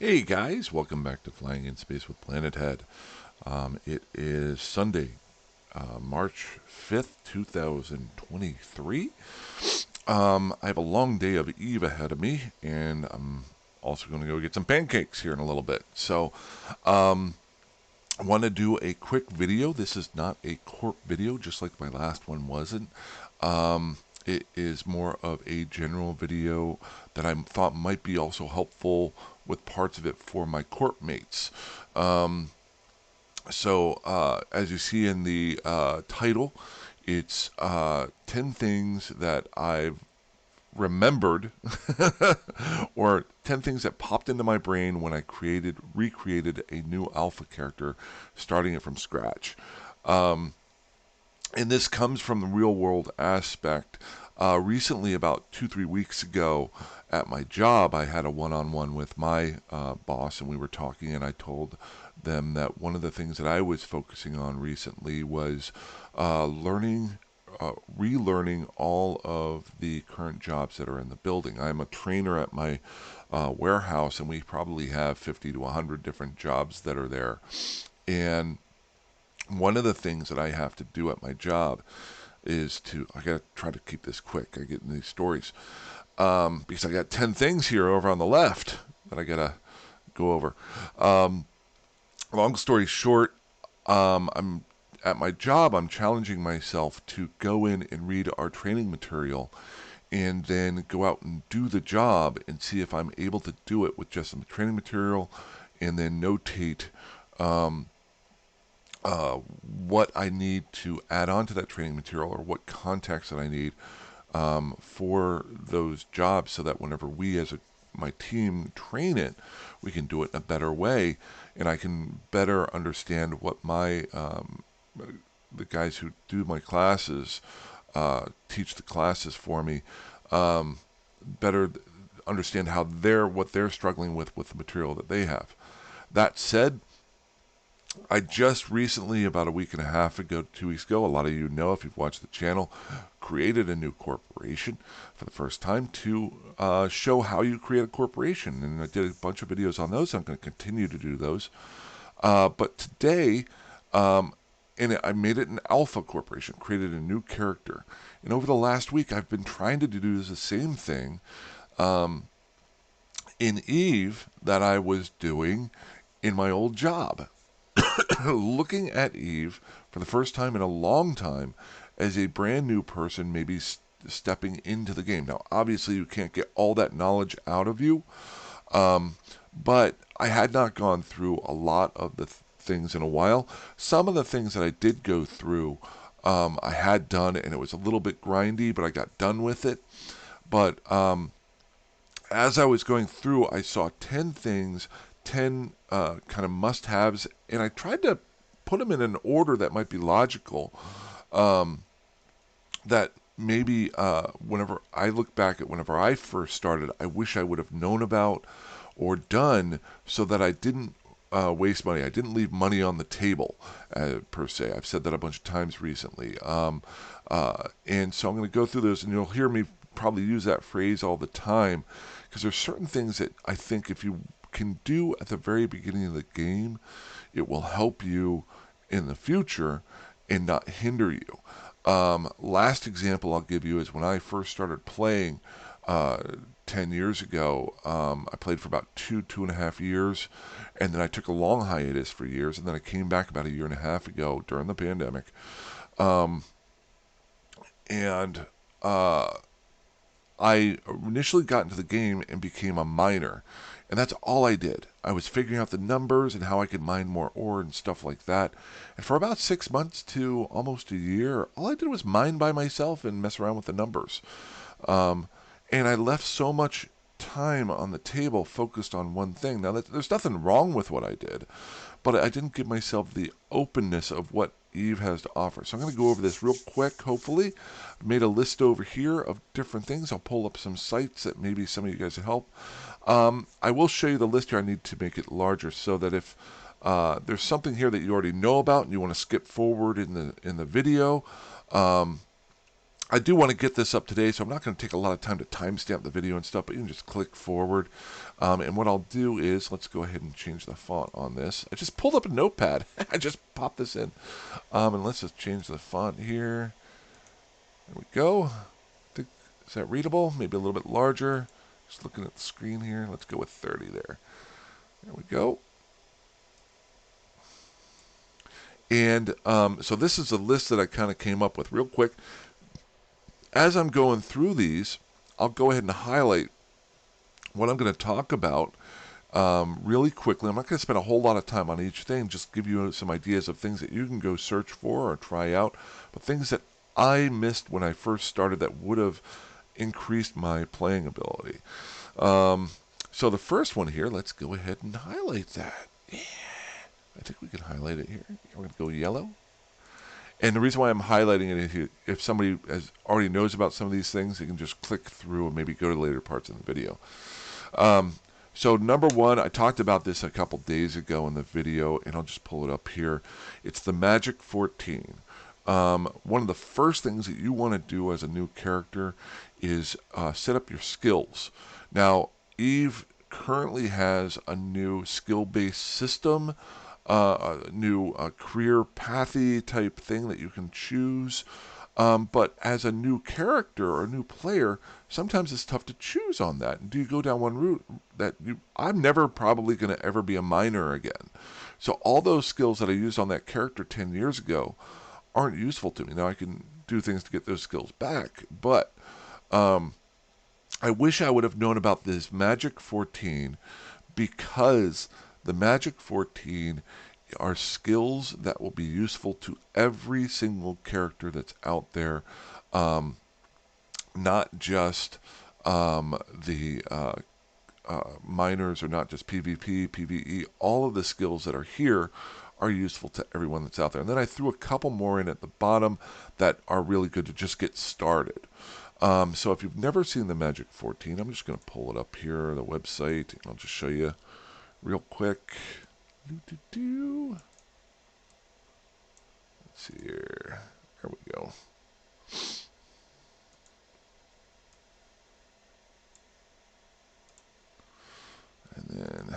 Hey guys, welcome back to Flying in Space with Planet Head. It is Sunday, March 5th, 2023. I have a long day of Eve ahead of me, and I'm also going to go get some pancakes here in a little bit. So, I want to do a quick video. This is not a corp video, just like my last one wasn't. It is more of a general video that I thought might be also helpful with parts of it for my corp mates. As you see in the title, it's 10 things that I've remembered or 10 things that popped into my brain when I recreated a new alpha character, starting it from scratch. And this comes from the real world aspect. Recently, about 2, 3 weeks ago, at my job, I had a one-on-one with my boss, and we were talking, and I told them that one of the things that I was focusing on recently was learning, relearning all of the current jobs that are in the building. I'm a trainer at my warehouse, and we probably have 50 to 100 different jobs that are there. And one of the things that I have to do at my job is I got to try to keep this quick. I get in these stories because I got 10 things here over on the left that I got to go over. Um, Long story short, I'm at my job. I'm challenging myself to go in and read our training material and then go out and do the job and see if I'm able to do it with just some training material and then notate um, what I need to add on to that training material or what context that I need for those jobs so that whenever we as my team train it, we can do it in a better way and I can better understand what the guys who do my classes, teach the classes for me, better understand what they're struggling with the material that they have. That said, I just recently, about a week and a half ago, 2 weeks ago, a lot of you know if you've watched the channel, created a new corporation for the first time to show how you create a corporation. And I did a bunch of videos on those. I'm going to continue to do those. But today, um, and I made it an alpha corporation, created a new character. And over the last week, I've been trying to do the same thing in Eve that I was doing in my old job. Looking at Eve for the first time in a long time as a brand new person, maybe stepping into the game. Now, obviously, you can't get all that knowledge out of you, but I had not gone through a lot of the things in a while. Some of the things that I did go through, I had done, and it was a little bit grindy, but I got done with it. But as I was going through, I saw 10 things, 10 kind of must haves, and I tried to put them in an order that might be logical. That maybe whenever I look back at whenever I first started, I wish I would have known about or done so that I didn't waste money. I didn't leave money on the table, per se. I've said that a bunch of times recently. And so I'm going to go through those, and you'll hear me probably use that phrase all the time because there's certain things that I think if you can do at the very beginning of the game, it will help you in the future and not hinder you. Last example I'll give you is when I first started playing 10 years ago. I played for about 2.5 years, and then I took a long hiatus for years, and then I came back about a year and a half ago during the pandemic. Um, and I initially got into the game and became a miner. And that's all I did. I was figuring out the numbers and how I could mine more ore and stuff like that. And for about 6 months to almost a year, all I did was mine by myself and mess around with the numbers. Um, and I left so much time on the table focused on one thing. Now, there's nothing wrong with what I did, but I didn't give myself the openness of what Eve has to offer. So I'm going to go over this real quick, hopefully. I've made a list over here of different things. I'll pull up some sites that maybe some of you guys will help. I will show you the list here. I need to make it larger so that if there's something here that you already know about and you want to skip forward in the video, I do want to get this up today, so I'm not going to take a lot of time to timestamp the video and stuff, but you can just click forward. And what I'll do is, let's go ahead and change the font on this. I just pulled up a notepad. I just popped this in. And let's just change the font here. There we go. Is that readable? Maybe a little bit larger. Just looking at the screen here. Let's go with 30 there. There we go. And so this is a list that I kind of came up with real quick. As I'm going through these, I'll go ahead and highlight what I'm going to talk about really quickly. I'm not going to spend a whole lot of time on each thing, just give you some ideas of things that you can go search for or try out, but things that I missed when I first started that would have increased my playing ability. So the first one here, let's go ahead and highlight that. Yeah, I think we can highlight it here. We're going to go yellow. And the reason why I'm highlighting it is if somebody already knows about some of these things, they can just click through and maybe go to later parts of the video. So number one, I talked about this a couple days ago in the video, and I'll just pull it up here. It's the Magic 14. One of the first things that you want to do as a new character is set up your skills. Now, Eve currently has a new skill-based system, a new career pathy type thing that you can choose. But as a new character or a new player, sometimes it's tough to choose on that. And do you go down one route that I'm never probably going to ever be a miner again. So all those skills that I used on that character 10 years ago aren't useful to me. Now I can do things to get those skills back, but I wish I would have known about this Magic 14 because the Magic 14 are skills that will be useful to every single character that's out there, not just the miners or not just PvP, PvE. All of the skills that are here are useful to everyone that's out there. And then I threw a couple more in at the bottom that are really good to just get started. So if you've never seen the Magic 14, I'm just going to pull it up here, the website, and I'll just show you real quick. Let's see here. There we go. And then,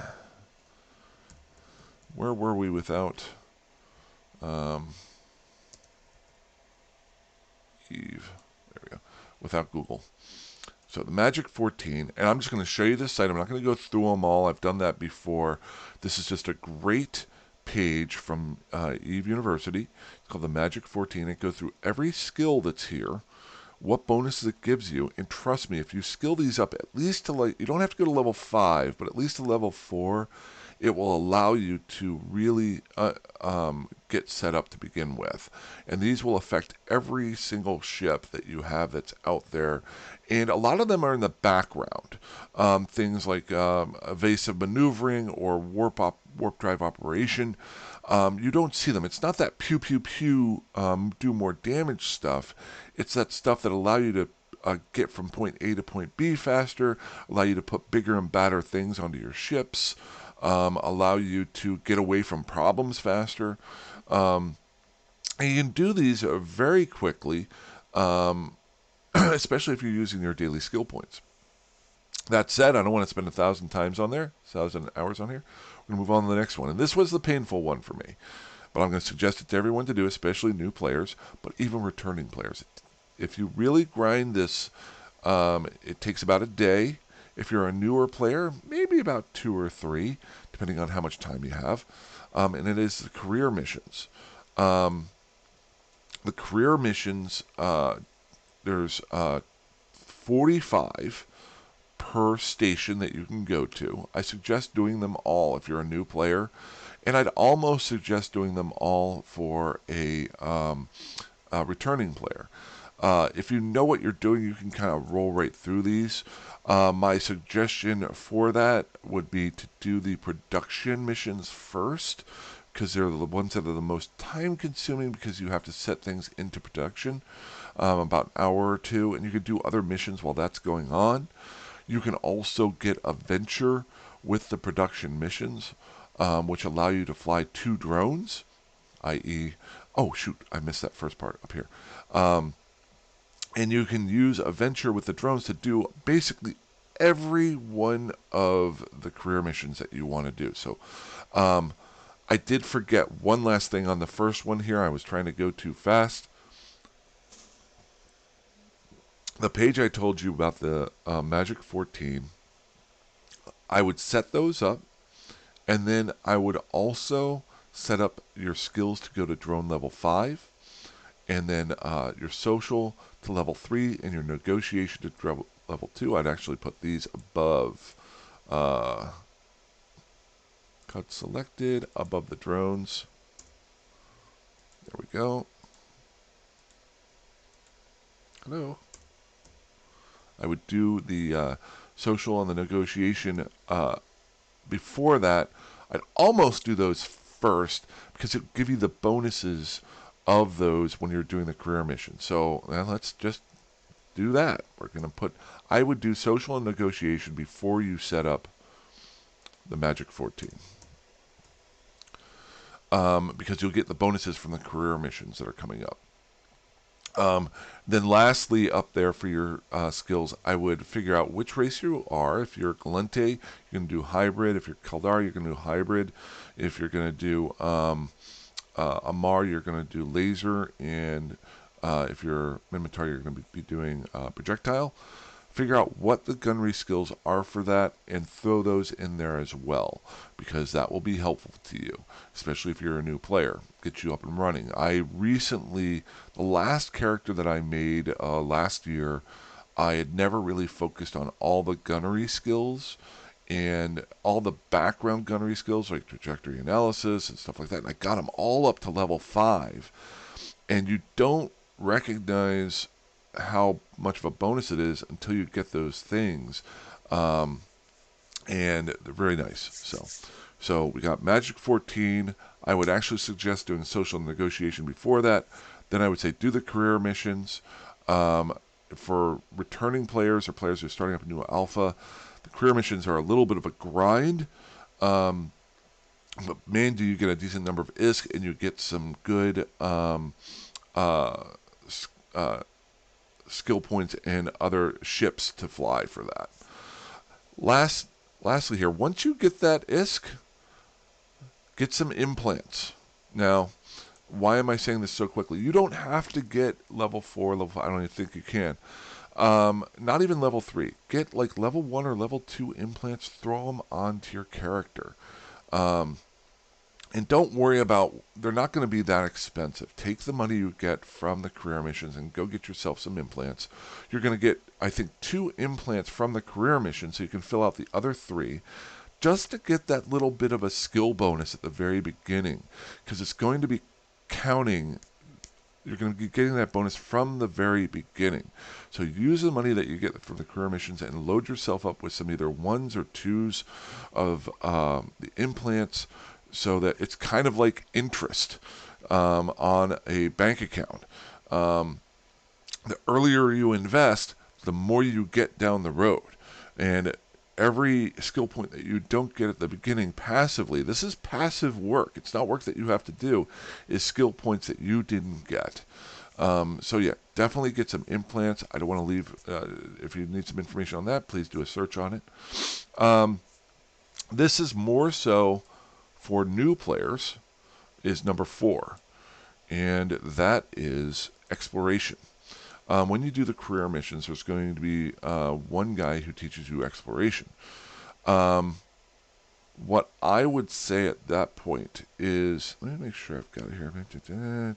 where were we without Eve? There we go. Without Google. So the Magic 14, and I'm just going to show you this site. I'm not going to go through them all. I've done that before. This is just a great page from Eve University. It's called the Magic 14. It goes through every skill that's here, what bonuses it gives you, and trust me, if you skill these up at least to you don't have to go to level 5, but at least to level 4, it will allow you to really get set up to begin with. And these will affect every single ship that you have that's out there. And a lot of them are in the background. Things like evasive maneuvering or warp drive operation. You don't see them. It's not that pew pew pew do more damage stuff. It's that stuff that allow you to get from point A to point B faster, allow you to put bigger and badder things onto your ships, allow you to get away from problems faster. And you can do these very quickly, especially if you're using your daily skill points. That said, I don't want to spend 1,000 times on there, 1,000 hours on here. We're going to move on to the next one. And this was the painful one for me. But I'm going to suggest it to everyone to do, especially new players, but even returning players. If you really grind this, it takes about a day. If you're a newer player, maybe about 2 or 3, depending on how much time you have. And it is the career missions. The career missions, there's 45 per station that you can go to. I suggest doing them all if you're a new player. And I'd almost suggest doing them all for a returning player. If you know what you're doing, you can kind of roll right through these. My suggestion for that would be to do the production missions first, because they're the ones that are the most time consuming because you have to set things into production about an hour or two, and you can do other missions while that's going on. You can also get a venture with the production missions, which allow you to fly 2 drones, i.e., oh shoot, I missed that first part up here. And you can use a venture with the drones to do basically every one of the career missions that you want to do. So I did forget one last thing on the first one here. I was trying to go too fast. The page I told you about, the Magic 14, I would set those up, and then I would also set up your skills to go to drone level 5, and then your social to level 3, and your negotiation to level 2. I'd actually put these above. Cut selected, above the drones. There we go. Hello. I would do the social and the negotiation before that. I'd almost do those first because it would give you the bonuses of those when you're doing the career mission. So let's just do that. We're going to put, I would do social and negotiation before you set up the Magic 14. Because you'll get the bonuses from the career missions that are coming up. Then lastly, up there for your skills, I would figure out which race you are. If you're Galente, you're going to do hybrid. If you're Kaldar, you're going to do hybrid. If you're going to do Amar, you're going to do laser. And if you're Minmatar, you're going to be doing projectile. Figure out what the gunnery skills are for that and throw those in there as well, because that will be helpful to you, especially if you're a new player. Get you up and running. I recently, the last character that I made last year, I had never really focused on all the gunnery skills and all the background gunnery skills like trajectory analysis and stuff like that. And I got them all up to level 5. And you don't recognize how much of a bonus it is until you get those things, and they're very nice. So we got Magic 14. I would actually suggest doing social negotiation before that. Then I would say do the career missions. For returning players or players who are starting up a new alpha, the career missions are a little bit of a grind. But man, do you get a decent number of ISK, and you get some good skill points and other ships to fly for that. Lastly here, once you get that ISK, get some implants. Now, why am I saying this so quickly? You don't have to get level 4, level 5. I don't even think you can. Not even level 3. Get like level 1 or level 2 implants. Throw them onto your character. And don't worry about, they're not going to be that expensive. Take the money you get from the career missions and go get yourself some implants. You're going to get, I think, 2 implants from the career mission so you can fill out the other 3 just to get that little bit of a skill bonus at the very beginning, because it's going to be counting. You're going to be getting that bonus from the very beginning. So use the money that you get from the career missions and load yourself up with some either 1s or 2s of the implants, so that it's kind of like interest on a bank account. The earlier you invest, the more you get down the road. And every skill point that you don't get at the beginning passively, this is passive work. It's not work that you have to do, is skill points that you didn't get. So yeah, definitely get some implants. I don't want to leave, if you need some information on that, please do a search on it. This is more so for new players, is number 4, and that is exploration. When you do the career missions, there's going to be one guy who teaches you exploration. What I would say at that point is, let me make sure I've got it here.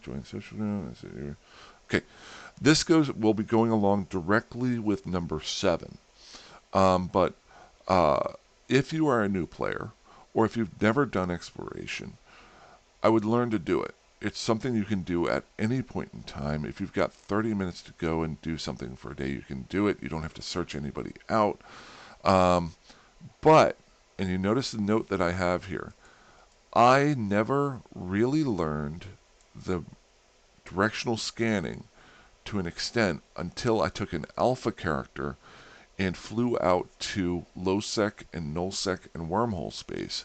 Join social. Okay, this will be going along directly with number 7. But if you are a new player, or if you've never done exploration, I would learn to do it. It's something you can do at any point in time. If you've got 30 minutes to go and do something for a day, you can do it. You don't have to search anybody out. But, and you notice the note that I have here, I never really learned the directional scanning to an extent until I took an alpha character and flew out to low sec and null sec and wormhole space.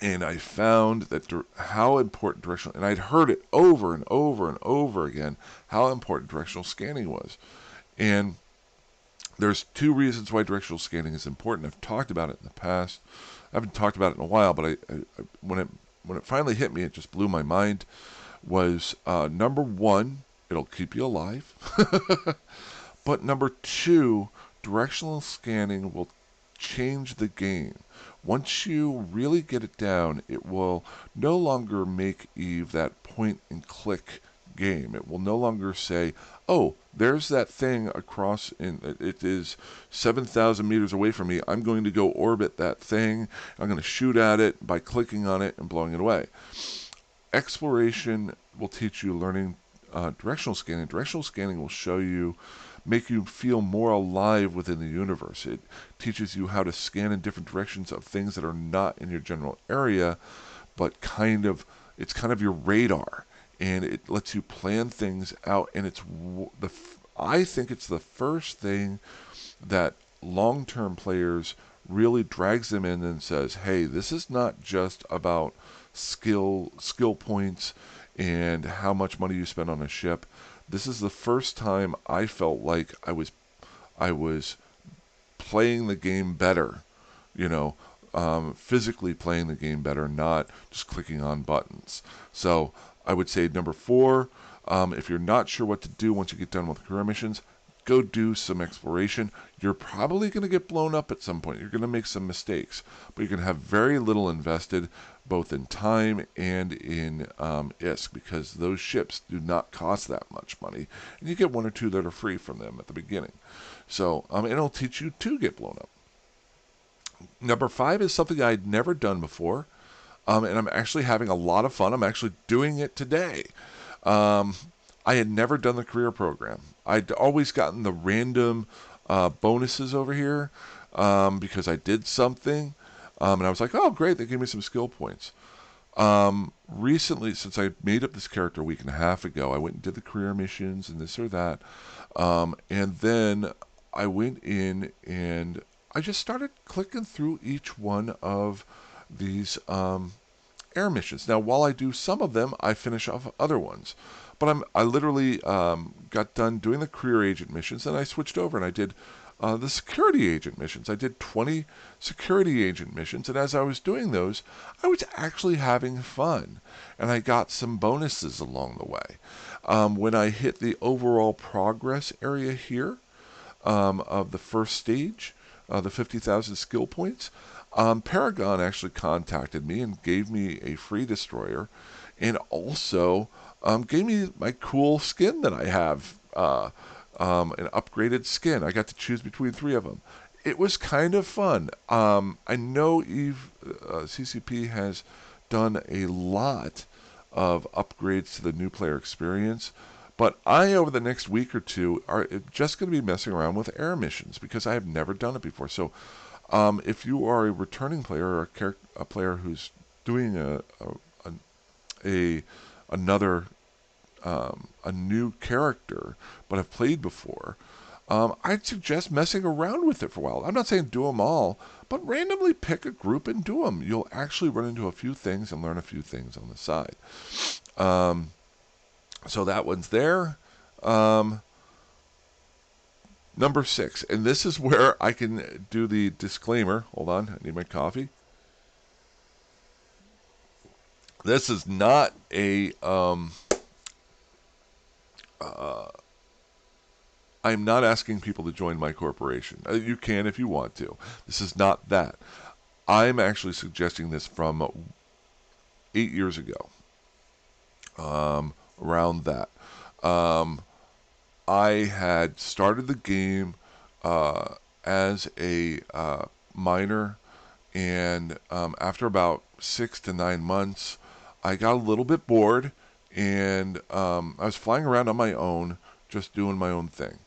And I found that how important directional, and I'd heard it over and over and over again, how important directional scanning was. And there's two reasons why directional scanning is important. I've talked about it in the past. I haven't talked about it in a while, but when it finally hit me, it just blew my mind. Was number one, it'll keep you alive. But number two, directional scanning will change the game. Once you really get it down, it will no longer make Eve that point and click game. It will no longer say, "Oh, there's that thing across it is 7,000 meters away from me. I'm going to go orbit that thing. I'm going to shoot at it by clicking on it and blowing it away." Exploration will teach you learning directional scanning. Directional scanning will make you feel more alive within the universe. It teaches you how to scan in different directions of things that are not in your general area, but it's kind of your radar, and it lets you plan things out. And I think it's the first thing that long-term players really drags them in and says, "Hey, this is not just about skill points and how much money you spend on a ship. This is the first time I felt like I was playing the game better, you know, physically playing the game better, not just clicking on buttons." So I would say number four, if you're not sure what to do once you get done with career missions, go do some exploration. You're probably going to get blown up at some point. You're going to make some mistakes, but you're going to have very little invested, both in time and in ISK, because those ships do not cost that much money, and you get one or two that are free from them at the beginning. So it'll teach you to get blown up. Number five is something I'd never done before, and I'm actually having a lot of fun. I'm actually doing it today. Um, I had never done the career program. I'd always gotten the random bonuses over here because I did something, and I was like, "Oh, great! They gave me some skill points." Recently, since I made up this character a week and a half ago, I went and did the career missions and this or that, and then I went in and I just started clicking through each one of these air missions. Now, while I do some of them, I finish off other ones. But I literally got done doing the career agent missions, and I switched over and I did the security agent missions. I did 20 security agent missions, and as I was doing those, I was actually having fun, and I got some bonuses along the way. When I hit the overall progress area here of the first stage, the 50,000 skill points, Paragon actually contacted me and gave me a free destroyer, and also gave me my cool skin that I have, an upgraded skin. I got to choose between three of them. It was kind of fun. I know CCP has done a lot of upgrades to the new player experience, but I, over the next week or two, are just going to be messing around with air missions because I have never done it before. So if you are a returning player or a player who's doing a another a new character but have played before, I'd suggest messing around with it for a while. I'm not saying do them all, but randomly pick a group and do them. You'll actually run into a few things and learn a few things on the side. Um, so that one's there. Um, Number six, and this is where I can do the disclaimer. Hold on, I need my coffee. This is not a. I'm not asking people to join my corporation. You can if you want to. This is not that. I'm actually suggesting this from 8 years ago. Around that, um, I had started the game as a miner, and after about 6 to 9 months, I got a little bit bored, and I was flying around on my own, just doing my own thing.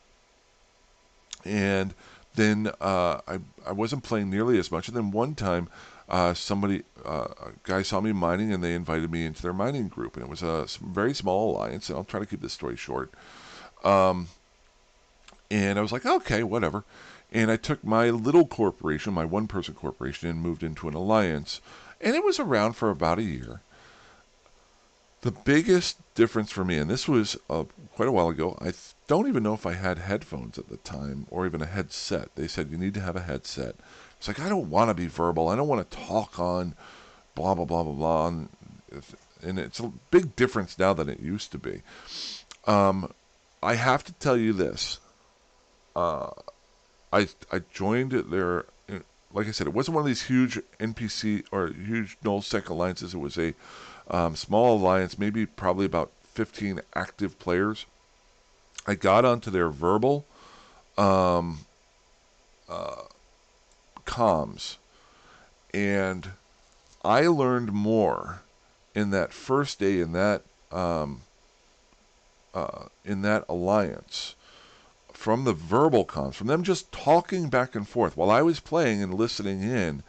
And then I wasn't playing nearly as much. And then one time, a guy saw me mining, and they invited me into their mining group. And it was a very small alliance. And I'll try to keep this story short. Um, and I was like, okay, whatever. And I took my little corporation, my one-person corporation, and moved into an alliance. and it was around for about a year. The biggest difference for me, and this was quite a while ago, don't even know if I had headphones at the time or even a headset. They said you need to have a headset. It's like, I don't want to be verbal. I don't want to talk on blah, blah, blah, blah, blah. And it's a big difference now than it used to be. I have to tell you this. I joined their, like I said, it wasn't one of these huge NPC or huge nullsec alliances. It was a small alliance, maybe probably about 15 active players. I got onto their verbal comms, and I learned more in that first day in that alliance from the verbal comms, from them just talking back and forth while I was playing and listening in.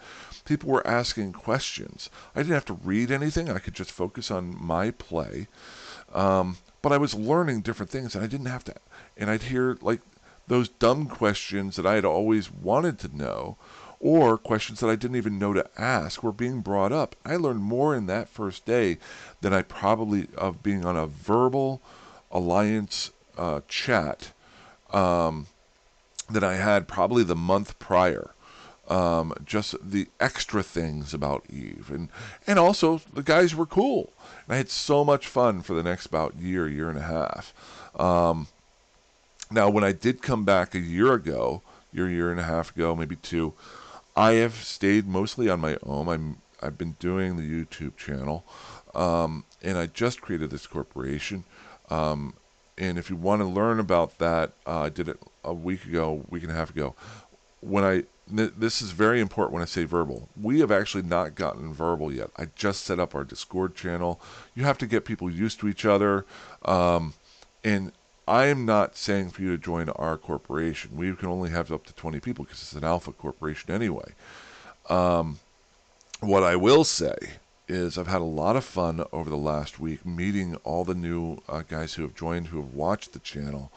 People were asking questions. I didn't have to read anything. I could just focus on my play. But I was learning different things, and I didn't have to. And I'd hear like those dumb questions that I had always wanted to know, or questions that I didn't even know to ask, were being brought up. I learned more in that first day than I probably of being on a verbal alliance chat that I had probably the month prior. Just the extra things about Eve, and also the guys were cool. And I had so much fun for the next about year and a half. Now, when I did come back a year ago, year and a half ago, maybe two, I have stayed mostly on my own. I've been doing the YouTube channel, and I just created this corporation. And if you want to learn about that, I did it a week and a half ago. This is very important when I say verbal. We have actually not gotten verbal yet. I just set up our Discord channel. You have to get people used to each other. And I'm not saying for you to join our corporation. We can only have up to 20 people because it's an alpha corporation anyway. What I will say is I've had a lot of fun over the last week meeting all the new guys who have joined, who have watched the channel.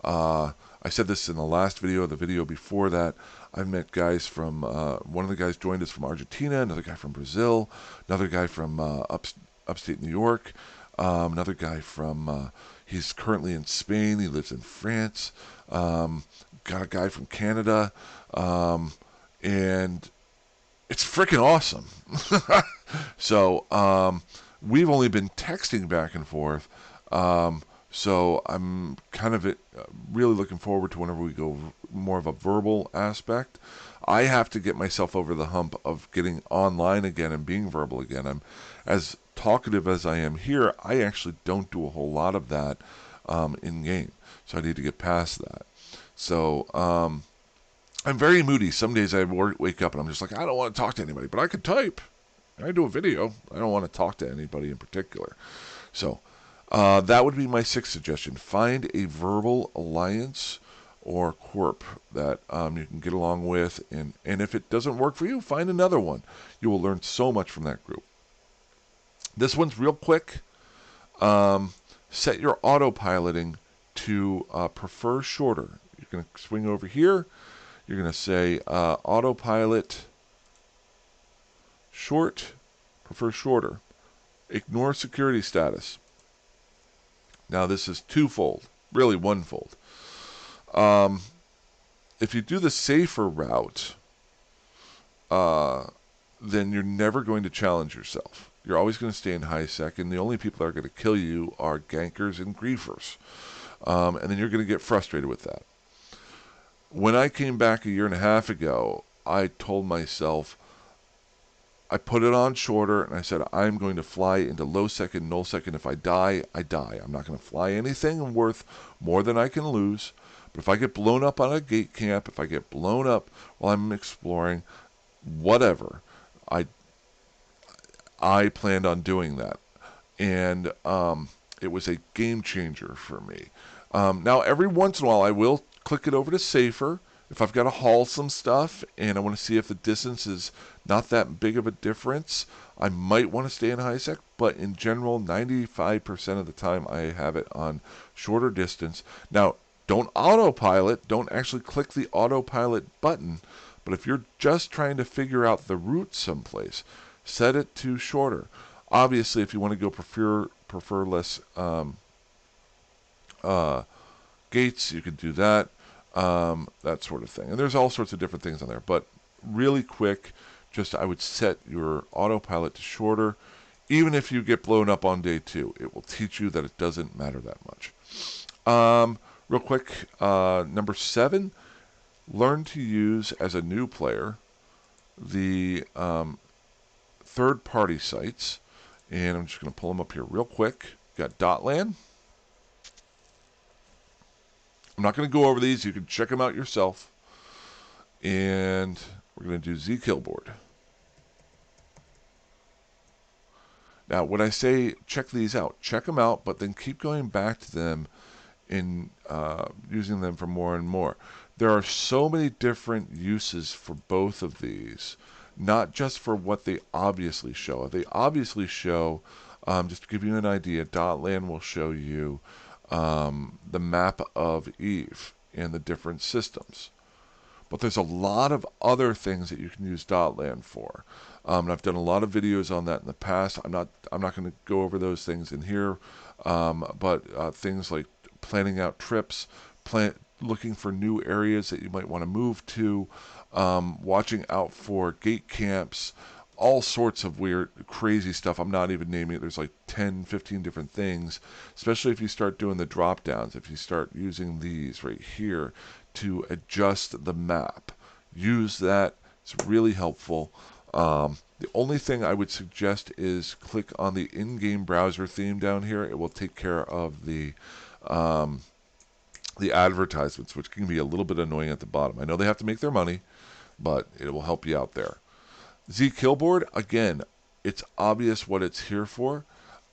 I said this in the last video, the video before that. I've met guys from, one of the guys joined us from Argentina, another guy from Brazil, another guy from upstate New York, another guy from, he's currently in Spain, he lives in France, got a guy from Canada, and it's freaking awesome. So we've only been texting back and forth. So I'm kind of really looking forward to whenever we go more of a verbal aspect. I have to get myself over the hump of getting online again and being verbal again. I'm as talkative as I am here. I actually don't do a whole lot of that in game. So I need to get past that. So I'm very moody. Some days I wake up and I'm just like, I don't want to talk to anybody, but I can type. I do a video. I don't want to talk to anybody in particular. So that would be my sixth suggestion. Find a verbal alliance or corp that you can get along with. And if it doesn't work for you, find another one. You will learn so much from that group. This one's real quick. Set your autopiloting to prefer shorter. You're going to swing over here. You're going to say autopilot short, prefer shorter. Ignore security status. Now this is twofold, really onefold. If you do the safer route, then you're never going to challenge yourself. You're always going to stay in high sec, and the only people that are going to kill you are gankers and griefers. And then you're going to get frustrated with that. When I came back a year and a half ago, I told myself, I put it on shorter, and I said, I'm going to fly into low sec and null sec, and if I die, I die. I'm not going to fly anything worth more than I can lose. But if I get blown up on a gate camp, if I get blown up while I'm exploring, whatever, I planned on doing that. And it was a game changer for me. Now, every once in a while, I will click it over to safer. If I've got to haul some stuff and I want to see if the distance is not that big of a difference, I might want to stay in high sec, but in general, 95% of the time I have it on shorter distance. Now, don't autopilot, don't actually click the autopilot button, but if you're just trying to figure out the route someplace, set it to shorter. Obviously, if you want to go prefer less uh, gates, you could do that, that sort of thing. And there's all sorts of different things on there. But really quick, just I would set your autopilot to shorter. Even if you get blown up on day 2, it will teach you that it doesn't matter that much. Real quick, number 7, learn to use as a new player the third-party sites. And I'm just going to pull them up here real quick. Got Dotlan. I'm not going to go over these. You can check them out yourself. And we're going to do zKillboard. Now, when I say check these out, check them out, but then keep going back to them and using them for more and more. There are so many different uses for both of these, not just for what they obviously show. They obviously show, just to give you an idea, Dotlan will show you the map of Eve and the different systems. But there's a lot of other things that you can use Dotlan for. And I've done a lot of videos on that in the past. I'm not going to go over those things in here, but things like planning out trips, looking for new areas that you might want to move to, watching out for gate camps, all sorts of weird, crazy stuff. I'm not even naming it. There's like 10, 15 different things, especially if you start doing the drop downs, if you start using these right here to adjust the map. Use that. It's really helpful. The only thing I would suggest is click on the in-game browser theme down here. It will take care of the advertisements, which can be a little bit annoying at the bottom. I know they have to make their money, but it will help you out there. zKillboard, again, it's obvious what it's here for.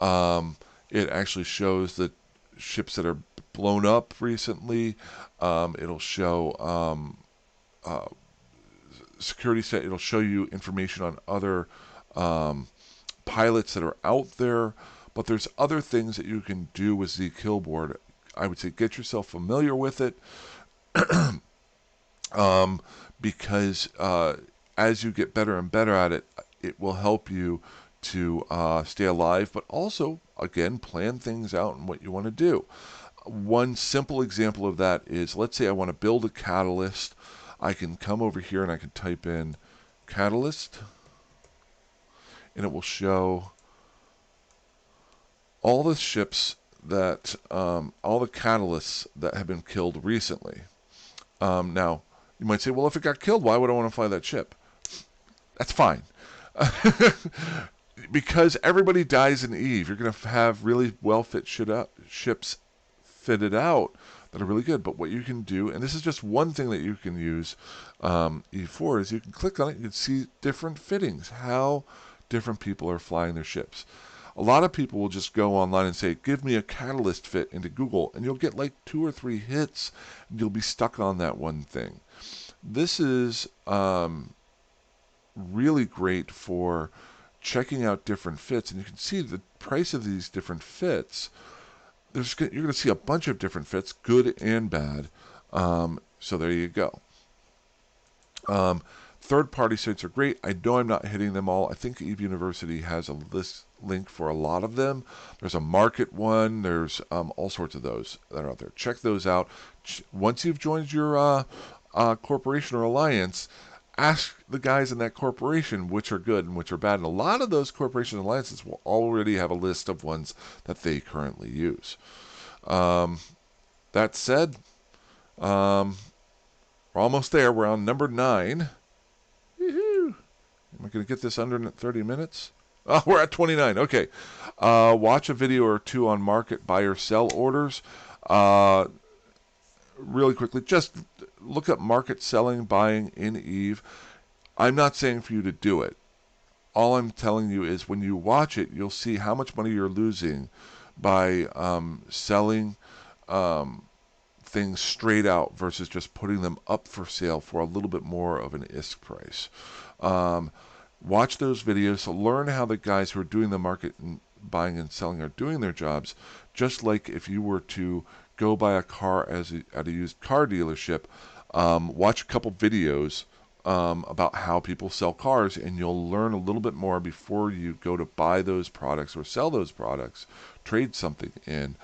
It actually shows the ships that are blown up recently. It'll show security set. It'll show you information on other pilots that are out there. But there's other things that you can do with zKillboard. I would say get yourself familiar with it. Because as you get better and better at it, it will help you to stay alive, but also, again, plan things out and what you want to do. One simple example of that is, let's say I want to build a catalyst. I can come over here and I can type in catalyst, and it will show all the ships that, all the catalysts that have been killed recently. Now, you might say, well, if it got killed, why would I want to fly that ship? That's fine. Because everybody dies in Eve, you're going to have really well-fit ships fitted out that are really good. But what you can do, and this is just one thing that you can use Eve4, is you can click on it, you can see different fittings, how different people are flying their ships. A lot of people will just go online and say, give me a catalyst fit into Google, and you'll get like 2 or 3 hits, and you'll be stuck on that one thing. This is really great for checking out different fits, and you can see the price of these different fits. You're going to see a bunch of different fits, good and bad. So there you go. Third-party sites are great. I know I'm not hitting them all. I think Eve University has a link for a lot of them. There's a market one. There's all sorts of those that are out there. Check those out. Once you've joined your corporation or alliance, ask the guys in that corporation which are good and which are bad. And a lot of those corporation alliances will already have a list of ones that they currently use. That said, we're almost there. We're on number 9. Woohoo! Am I going to get this under 30 minutes? Oh, we're at 29. Okay. Watch a video or two on market buy or sell orders. Really quickly, just look up market selling, buying in Eve. I'm not saying for you to do it. All I'm telling you is when you watch it, you'll see how much money you're losing by selling things straight out versus just putting them up for sale for a little bit more of an ISK price. Watch those videos, so learn how the guys who are doing the market and buying and selling are doing their jobs, just like if you were to go buy a car at a used car dealership. Watch a couple videos about how people sell cars, and you'll learn a little bit more before you go to buy those products or sell those products, trade something in,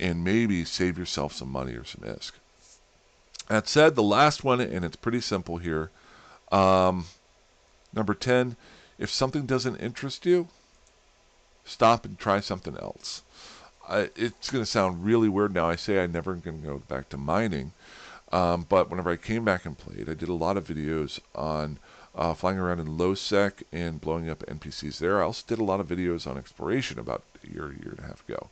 and maybe save yourself some money or some ISK. That said, the last one, and it's pretty simple here. Um, Number 10, if something doesn't interest you, stop and try something else. It's going to sound really weird now. I say I'm never going to go back to mining. But whenever I came back and played, I did a lot of videos on flying around in low sec and blowing up NPCs there. I also did a lot of videos on exploration about a year and a half ago.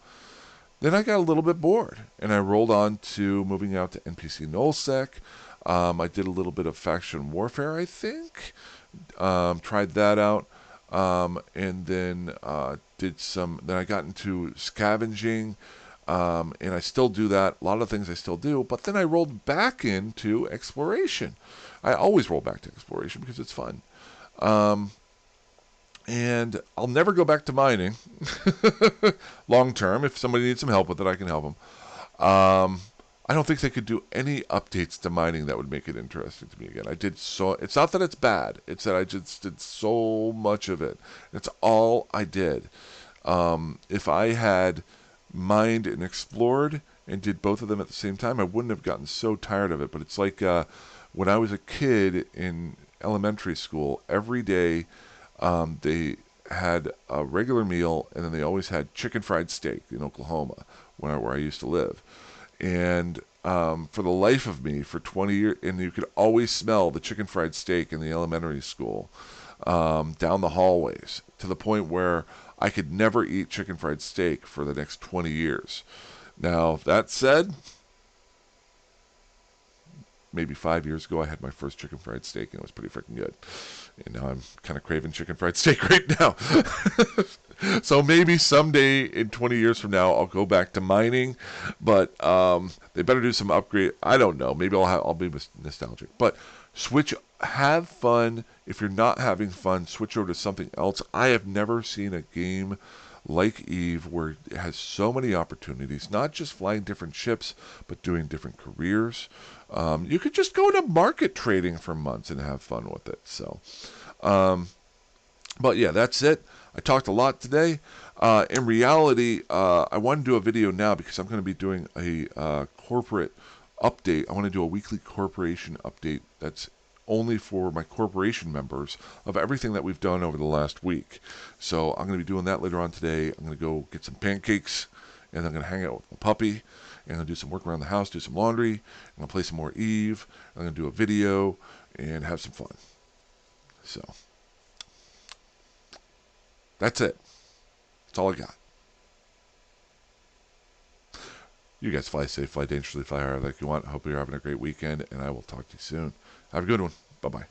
Then I got a little bit bored, and I rolled on to moving out to NPC nullsec. I did a little bit of faction warfare, I think. Tried that out, and then did some. Then I got into scavenging, and I still do that. A lot of things I still do, but then I rolled back into exploration. I always roll back to exploration because it's fun. Um, and I'll never go back to mining long term. If somebody needs some help with it, I can help them. I don't think they could do any updates to mining that would make it interesting to me again. I did so. It's not that it's bad. It's that I just did so much of it. It's all I did. If I had mined and explored and did both of them at the same time, I wouldn't have gotten so tired of it. But it's like when I was a kid in elementary school, every day they had a regular meal, and then they always had chicken fried steak in Oklahoma, where I used to live. And for the life of me, for 20 years, and you could always smell the chicken fried steak in the elementary school down the hallways, to the point where I could never eat chicken fried steak for the next 20 years. Now, that said, maybe 5 years ago, I had my first chicken fried steak, and it was pretty freaking good. And now I'm kind of craving chicken fried steak right now. So maybe someday in 20 years from now, I'll go back to mining, but they better do some upgrade. I don't know. Maybe I'll be nostalgic, but switch. Have fun. If you're not having fun, switch over to something else. I have never seen a game like Eve where it has so many opportunities, not just flying different ships, but doing different careers. You could just go into market trading for months and have fun with it. So, but yeah, that's it. I talked a lot today. In reality, I want to do a video now because I'm going to be doing a corporate update. I want to do a weekly corporation update that's only for my corporation members of everything that we've done over the last week. So I'm going to be doing that later on today. I'm going to go get some pancakes, and I'm going to hang out with my puppy, and I'm going to do some work around the house, do some laundry, I'm going to play some more Eve, I'm going to do a video, and have some fun. So that's it. That's all I got. You guys fly safe, fly dangerously, fly hard like you want. Hope you're having a great weekend, and I will talk to you soon. Have a good one. Bye-bye.